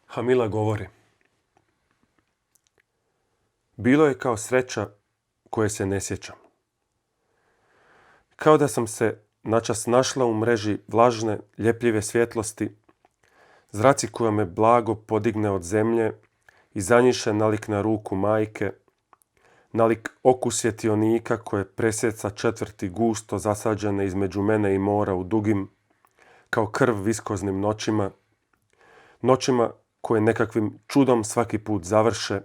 Hamila govori. Bilo je kao sreća koje se ne sjećam. Kao da sam se načas našla u mreži vlažne, ljepljive svjetlosti, zraci koja me blago podigne od zemlje i zanjiše nalik na ruku majke, nalik oku svjetionika koje presjeca četvrti gusto zasađene između mene i mora u dugim, kao krv viskoznim noćima, noćima koje nekakvim čudom svaki put završe,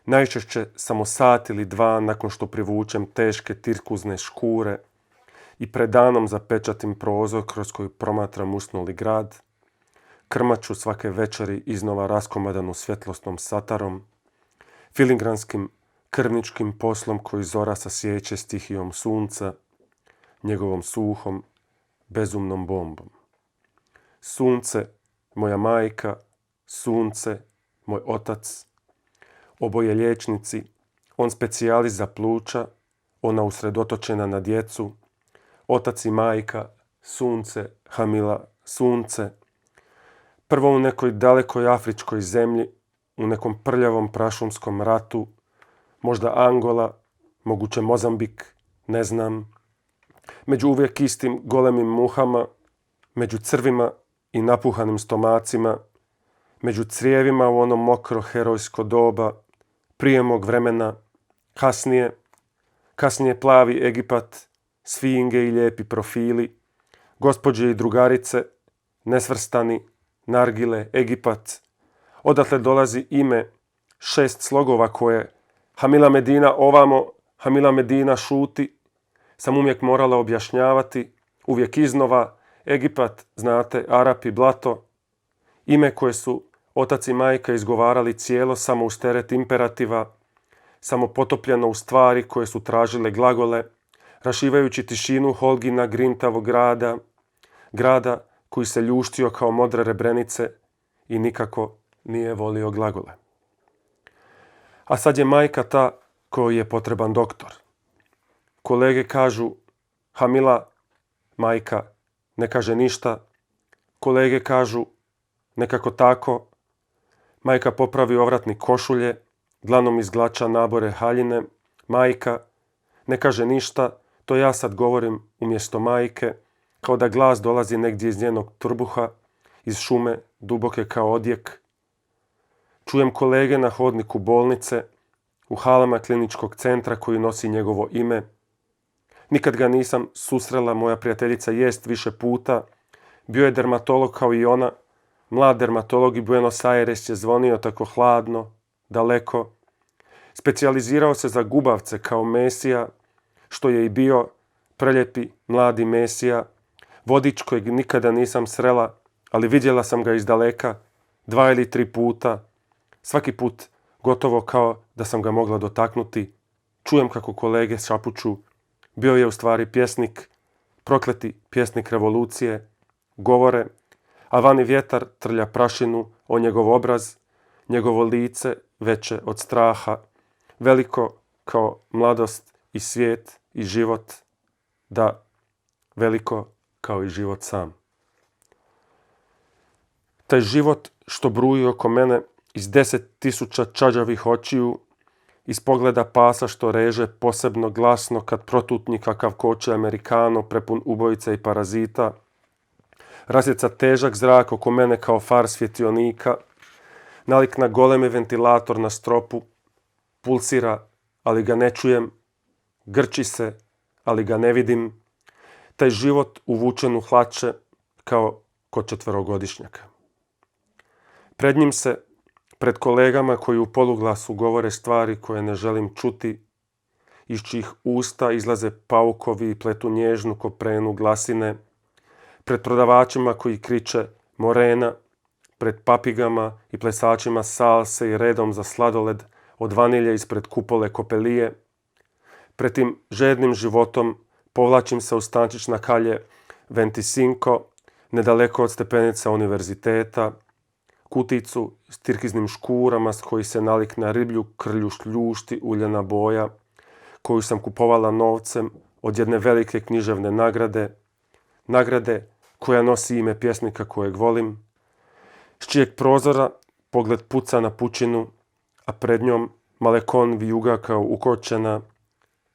najčešće samo sat ili dva nakon što privučem teške tirkuzne škure i pred danom zapečatim prozor kroz koji promatram usnuli grad, krmaču svake večeri iznova raskomadanu svjetlosnom satarom, filigranskim krvničkim poslom koji zora sasjeće stihijom sunca, njegovom suhom, bezumnom bombom. Sunce, moja majka, sunce, moj otac, oboje liječnici, on specijalist za pluća, ona usredotočena na djecu, otac i majka, sunce, Hamila, sunce, prvo u nekoj dalekoj afričkoj zemlji, u nekom prljavom prašumskom ratu, možda Angola, moguće Mozambik, ne znam, među uvijek istim golemim muhama, među crvima i napuhanim stomacima, među crijevima u ono mokro herojsko doba, prije mog vremena, kasnije plavi Egipat, sfinge i lijepi profili, gospođe i drugarice, nesvrstani, nargile, Egipat, odatle dolazi ime 6 slogova koje Hamila Medina ovamo, Hamila Medina šuti, sam uvijek morala objašnjavati, uvijek iznova, Egipat, znate, Arapi, blato, ime koje su otac i majka izgovarali cijelo samo uz teret imperativa, samo potopljeno u stvari koje su tražile glagole, rašivajući tišinu Holgina grintavog grada koji se ljuštio kao modre rebrenice i nikako nije volio glagole. A sad je majka ta kojoj je potreban doktor. Kolege kažu, Hamila, majka, ne kaže ništa. Kolege kažu, nekako tako. Majka popravi ovratnik košulje, dlanom izglača nabore haljine. Majka, ne kaže ništa, to ja sad govorim umjesto majke, kao da glas dolazi negdje iz njenog trbuha, iz šume, duboke kao odjek. Čujem kolege na hodniku bolnice, u halama kliničkog centra koji nosi njegovo ime. Nikad ga nisam susrela, moja prijateljica jest više puta. Bio je dermatolog kao i ona. Mlad dermatolog i Buenos Aires je zvonio tako hladno, daleko. Specijalizirao se za gubavce kao Mesija, što je i bio preljepi mladi Mesija. Vodič kojeg nikada nisam srela, ali vidjela sam ga iz daleka 2 ili 3 puta. Svaki put gotovo kao da sam ga mogla dotaknuti. Čujem kako kolege šapuću. Bio je u stvari pjesnik, prokleti pjesnik revolucije. Govore, a vani vjetar trlja prašinu o njegov obraz, njegovo lice veće od straha, veliko kao mladost i svijet i život, da, veliko kao i život sam. Taj život što bruji oko mene iz 10.000 čađavih očiju, iz pogleda pasa što reže posebno glasno kad protutnji kakav koče Amerikano prepun ubojica i parazita, rasjeca težak zrak oko mene kao far svjetionika, nalik na golemi ventilator na stropu, pulsira, ali ga ne čujem, grči se, ali ga ne vidim, taj život uvučen u hlače kao kod 4-godišnjaka. Pred njim se, pred kolegama koji u poluglasu govore stvari koje ne želim čuti, iz čijih usta izlaze paukovi i pletu nježnu koprenu glasine, pred prodavačima koji kriče Morena, pred papigama i plesačima salse i redom za sladoled od vanilje ispred kupole kopelije, pred tim žednim životom povlačim se u stančić na kalje 25, nedaleko od stepenica univerziteta, kuticu s tirkiznim škurama s koji se nalik na riblju krlju šljušti uljana boja, koju sam kupovala novcem od jedne velike književne nagrade koja nosi ime pjesnika kojeg volim, s čijeg prozora pogled puca na pučinu, a pred njom Malekon vijuga kao ukočena,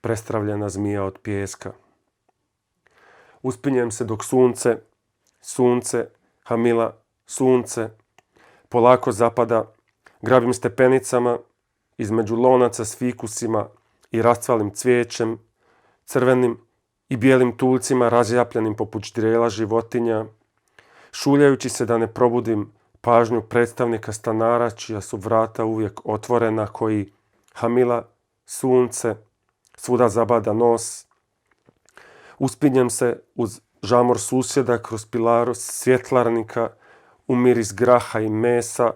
prestravljena zmija od pijeska. Uspinjem se dok sunce, Hamila, sunce, polako zapada, grabim stepenicama, između lonaca s fikusima i rascvalim cvijećem, crvenim i bijelim tulcima razjapljenim poput ždrijela životinja, šuljajući se da ne probudim pažnju predstavnika stanara čija su vrata uvijek otvorena, koji Hamila, sunce, svuda zabada nos. Uspinjem se uz žamor susjeda kroz pilaru svjetlarnika, u miris graha i mesa,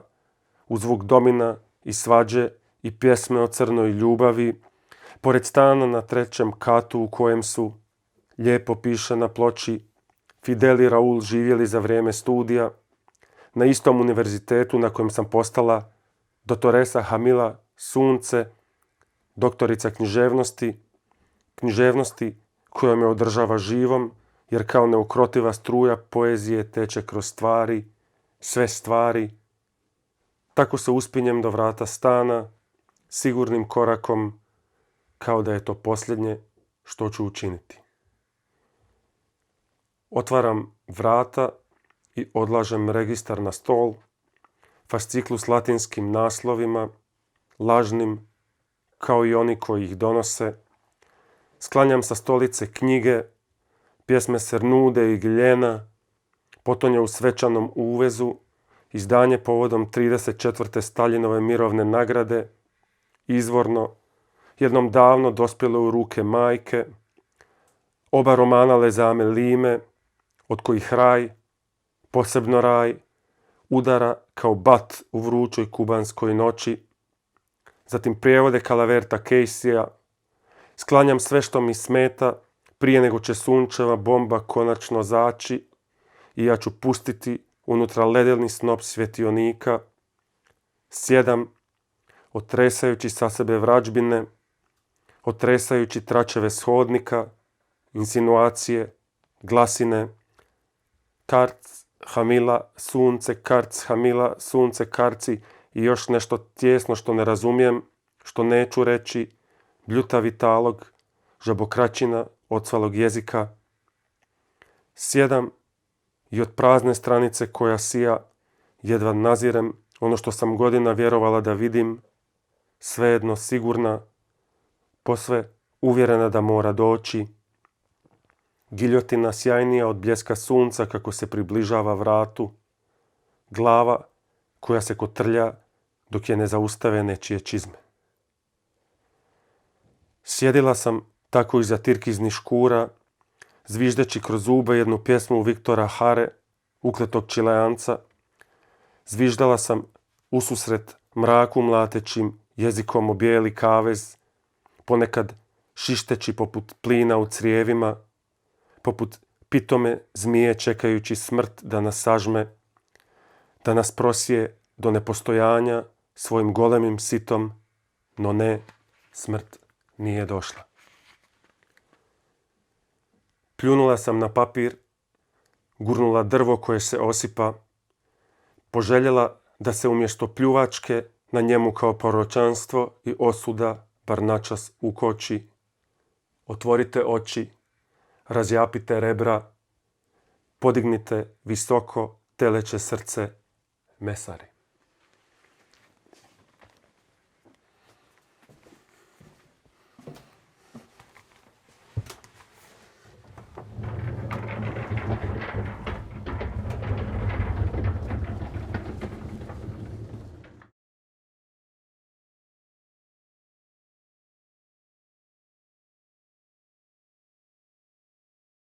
u zvuk domina i svađe i pjesme o crnoj ljubavi, pored stana na 3. katu u kojem su, lijepo piše na ploči, Fidel i Raul živjeli za vrijeme studija, na istom univerzitetu na kojem sam postala doktoresa Hamila, sunce, doktorica književnosti koja me održava živom, jer kao neukrotiva struja poezije teče kroz stvari, sve stvari. Tako se uspinjem do vrata stana, sigurnim korakom, kao da je to posljednje što ću učiniti. Otvaram vrata i odlažem registar na stol, fasciklu s latinskim naslovima, lažnim, kao i oni koji ih donose. Sklanjam sa stolice knjige, pjesme Sernude i Giljena, potonje u svečanom uvezu, izdanje povodom 34. Staljinove mirovne nagrade, izvorno, jednom davno dospjelo u ruke majke, oba romana Lezame Lime, od kojih raj, posebno raj, udara kao bat u vrućoj kubanskoj noći, zatim prijevode Calaverta Caseyja. Sklanjam sve što mi smeta prije nego će sunčeva bomba konačno zaći i ja ću pustiti unutra ledeni snop svjetionika. Sjedam, otresajući sa sebe vrađbine, otresajući tračeve shodnika, insinuacije, glasine, karc, Hamila, sunce, karc, Hamila, sunce, karci i još nešto tijesno što ne razumijem, što neću reći, bljutavi talog, žabokraćina ocvalog jezika. Sjedam i od prazne stranice koja sija jedva nazirem ono što sam godina vjerovala da vidim, svejedno sigurna, posve uvjerena da mora doći. Giljotina sjajnija od bljeska sunca kako se približava vratu. Glava koja se kotrlja dok je ne zaustave nečije čizme. Sjedila sam tako iza tirkiznih škura, zviždeći kroz zube jednu pjesmu Viktora Hare, ukletog Čileanca. Zviždala sam ususret mraku mlatećim jezikom o bijeli kavez, ponekad šišteći poput plina u crijevima, poput pitome zmije čekajući smrt da nas sažme, da nas prosije do nepostojanja svojim golemim sitom, no ne, smrt nije došla. Pljunula sam na papir, gurnula drvo koje se osipa, poželjela da se umjesto pljuvačke na njemu kao proročanstvo i osuda bar načas ukoči. Otvorite oči, razjapite rebra, podignite visoko teleće srce, mesari.